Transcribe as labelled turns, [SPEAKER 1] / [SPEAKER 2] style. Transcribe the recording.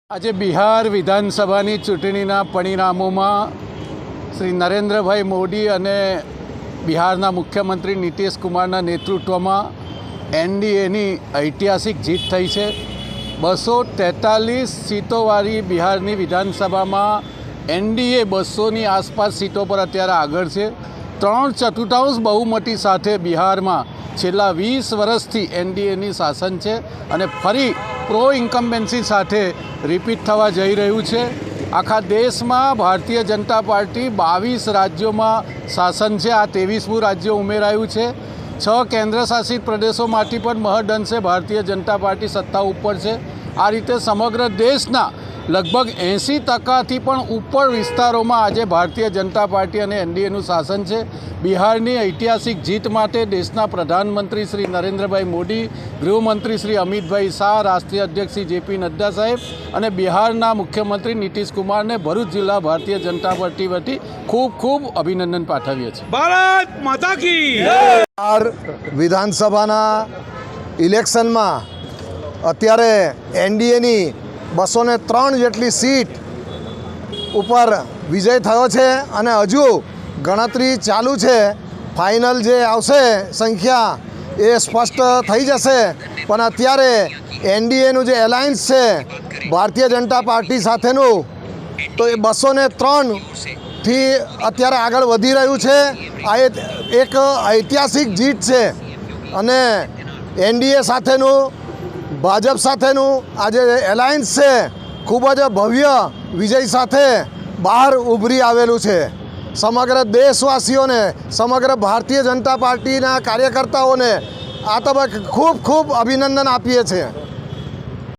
[SPEAKER 1] આજે બિહાર વિધાનસભાની ચૂંટણીના પરિણામોમાં શ્રી નરેન્દ્રભાઈ મોદી અને બિહારના મુખ્યમંત્રી નીતિશ કુમારના નેતૃત્વમાં એનડીએની ઐતિહાસિક જીત થઈ છે। 243 સીટોવાળી બિહારની વિધાનસભામાં એનડીએ 200ની આસપાસ સીટો પર અત્યારે આગળ છે। 3/4 બહુમતી સાથે બિહારમાં છેલ્લા 20 વર્ષથી એનડીએની શાસન છે અને ફરી પ્રો ઇન્કમ્બન્સી સાથે રિપીટ થવા જઈ રહ્યું છે। આખા દેશમાં ભારતીય જનતા પાર્ટી 22 રાજ્યોમાં શાસન છે। આ 23મું રાજ્ય ઉમેરાયું છે। 6 કેન્દ્રશાસિત પ્રદેશોમાંથી પણ મહદઅંશે ભારતીય જનતા પાર્ટી સત્તા ઉપર છે। આ રીતે સમગ્ર દેશના લગભગ 80%થી પણ ઉપર વિસ્તારોમાં આજે ભારતીય જનતા પાર્ટી અને એનડીએનું શાસન છે। બિહારની ઐતિહાસિક જીત માટે દેશના પ્રધાનમંત્રી શ્રી નરેન્દ્રભાઈ મોદી, ગૃહમંત્રી શ્રી અમિતભાઈ શાહ, રાષ્ટ્રીય અધ્યક્ષ શ્રી જેપી નડ્ડા સાહેબ અને બિહારના મુખ્યમંત્રી નીતિશ કુમારને ભરૂચ જિલ્લા ભારતીય જનતા પાર્ટી વતી ખૂબ ખૂબ અભિનંદન પાઠવીએ છીએ।
[SPEAKER 2] ભારત માતા કી
[SPEAKER 3] બિહાર વિધાનસભાના ઇલેક્શનમાં અત્યારે એનડીએની 203 જેટલી સીટ ઉપર વિજય થયો છે અને હજુ ગણતરી ચાલુ છે। ફાઇનલ જે આવશે સંખ્યા એ સ્પષ્ટ થઈ જશે, પણ અત્યારે એનડીએનું જે એલાયન્સ છે ભારતીય જનતા પાર્ટી સાથેનું, તો એ 203થી અત્યારે આગળ વધી રહ્યું છે। આ એક ઐતિહાસિક જીત છે અને એનડીએ સાથેનું, ભાજપ સાથેનું આ જે એલાયન્સ છે ખૂબ જ ભવ્ય વિજય સાથે બહાર ઉભરી આવેલું છે। સમગ્ર દેશવાસીઓને, સમગ્ર ભારતીય જનતા પાર્ટીના કાર્યકર્તાઓને આ તબક્કે ખૂબ ખૂબ અભિનંદન આપીએ છીએ।